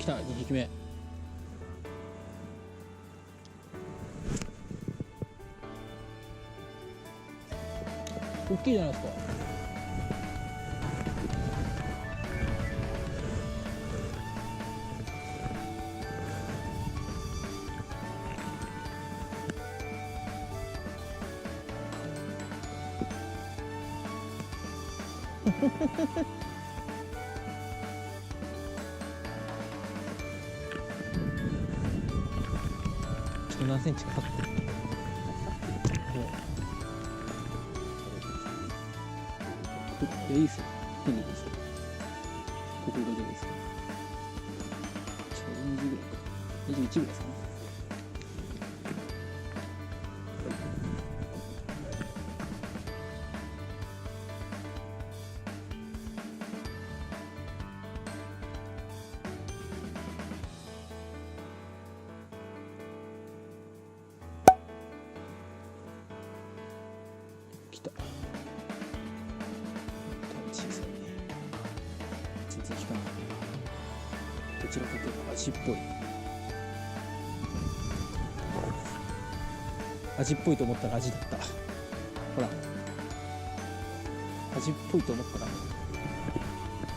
た2匹目。大きいじゃないですか。何センチか測って。いいっすよ。いいですよ。ここだけですよ。ちょうど20ぐらいか。21ぐらいですかね。来た。小さいね。全然効かない。どちらかというと味っぽい。味っぽいと思ったら味だった。ほら。味っぽいと思ったら。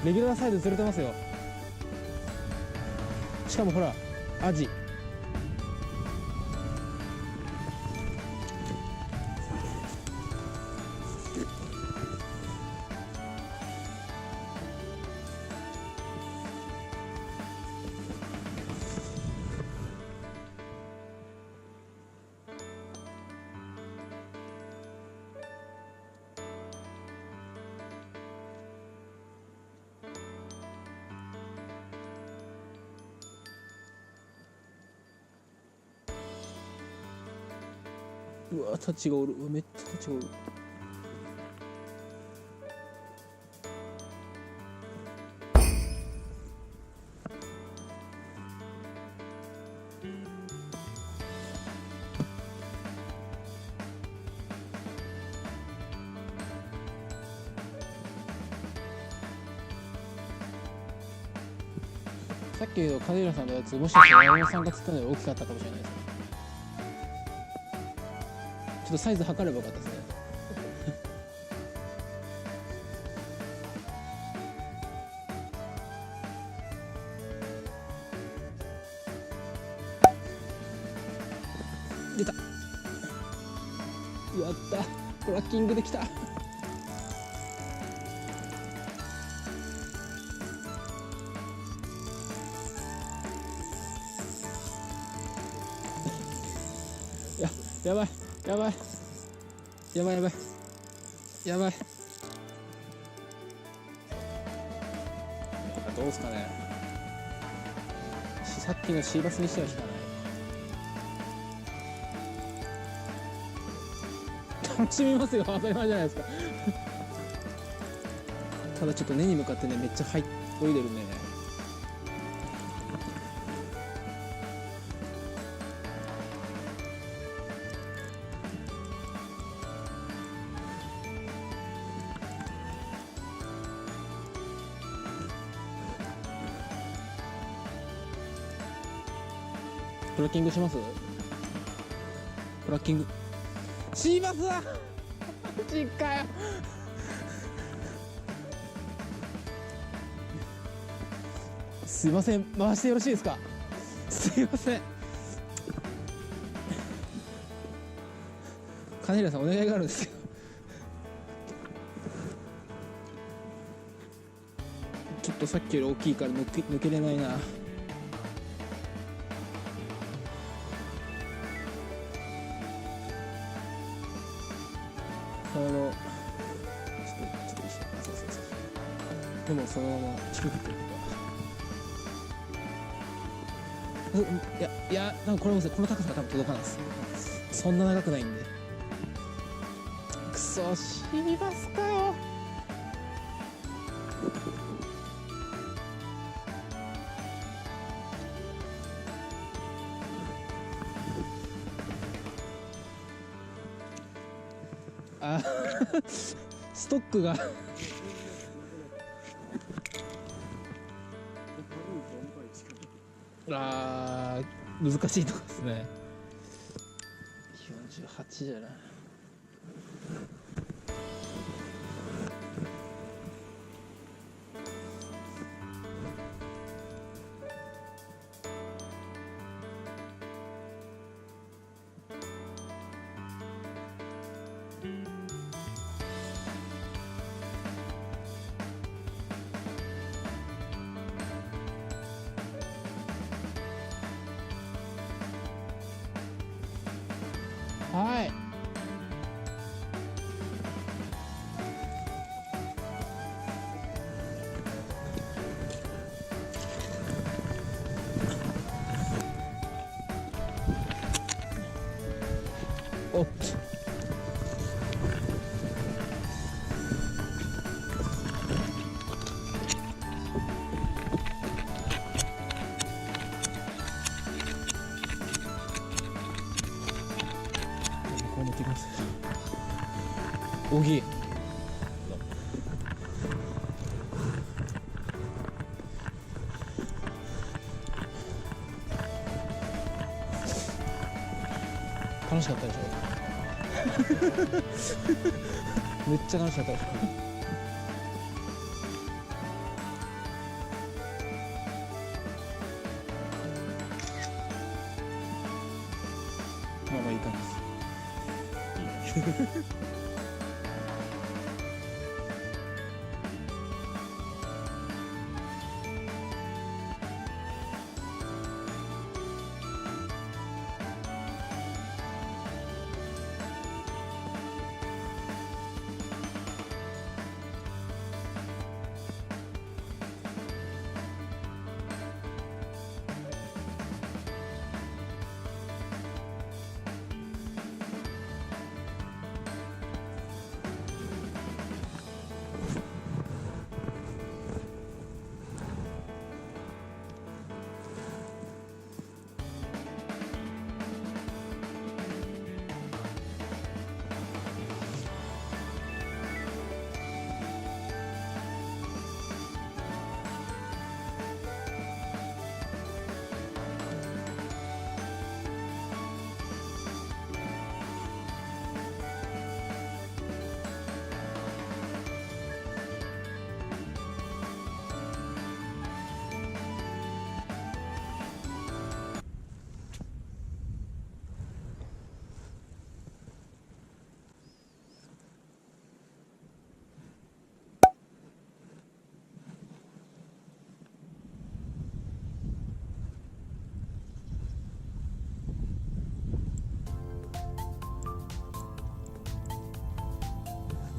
レギュラーサイズ釣れてますよ。しかもほら、アジ。うわ、タチがおる。めっちゃタチがおる。さっきの金浦さんのやつ、もしかしたら山本さんが釣ったのより大きかったかもしれないです。ちょっとサイズ測ればよかったですね。出た。やった。トラッキングできた。やばいやばいやばいやばいやばい。どうですかね。さっきのシーバスにしては引かない。楽しみますよ、当たり前じゃないですか。ただちょっと根に向かってね、めっちゃ泳いでるんでね。トラッキングします？トラッキングシーバスだ。マジかよ。すいません、回してよろしいですか？すいません。金平さん、お願いがあるんですけど。ちょっとさっきより大きいから抜けれないな。ちょっと一緒。あ、そう。でもそのまま近くってことは。いや、多分この高さが多分届かないです。そんな長くないんで。くそ、シーバスかよ。あストックが難しいとこですね。48じゃない。はい。おっと。こう持ってきます。大きい。楽しかったでしょ。めっちゃ楽しかったでしょ。まあまあいい感じです。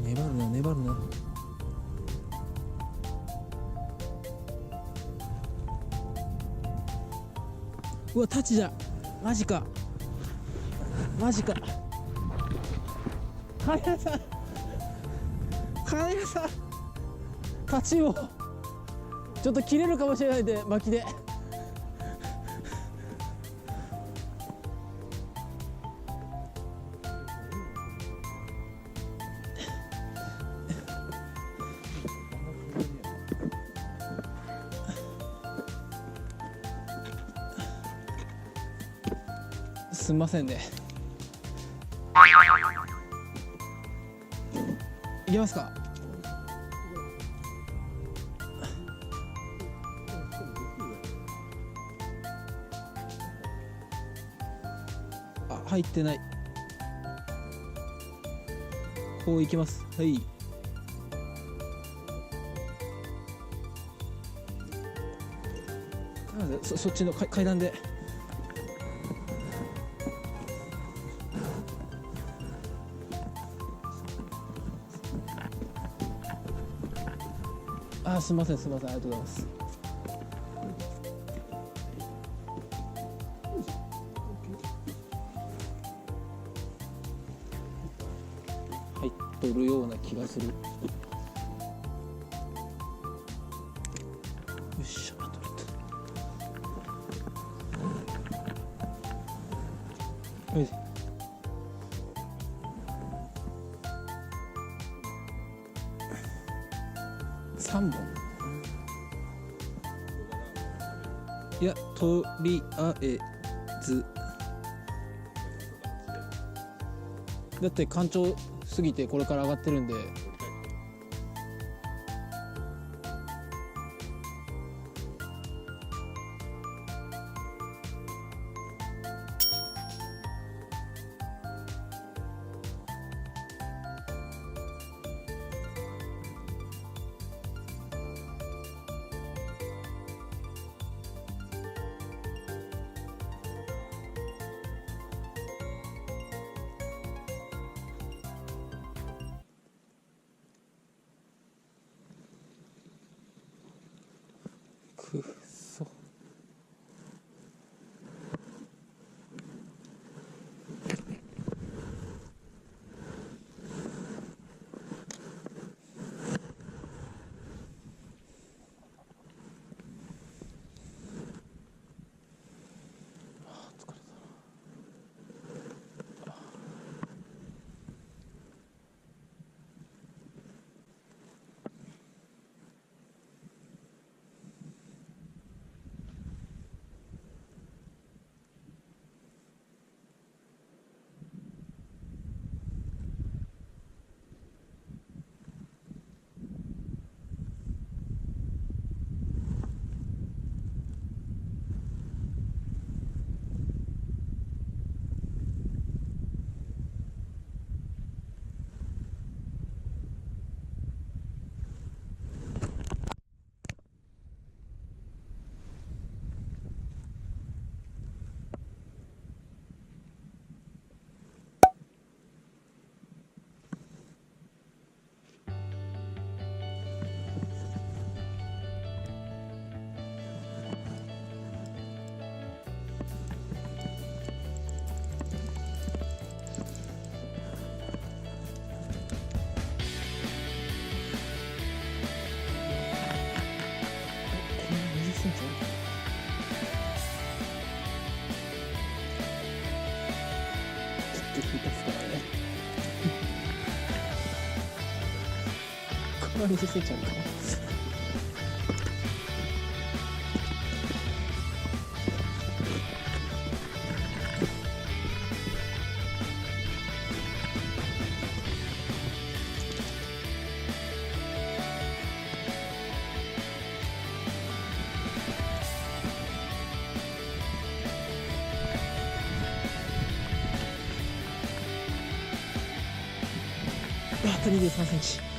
粘るな粘るな。うわタッチだ。マジかマジか。金谷さん金谷さんタッチをちょっと切れるかもしれないんで巻きで。すみませんね。いきますか。あ、入ってない。こういきます。はい。そっちの階段で。あ、すみませんすみません、ありがとうございます。入っとるような気がする。よっしゃ、取れた。はい。3本。いや、とりあえずだって干潮過ぎてこれから上がってるんで、くっそ。20センチちょっと引いたっすからね。これは20センチあるかも。あと23センチ。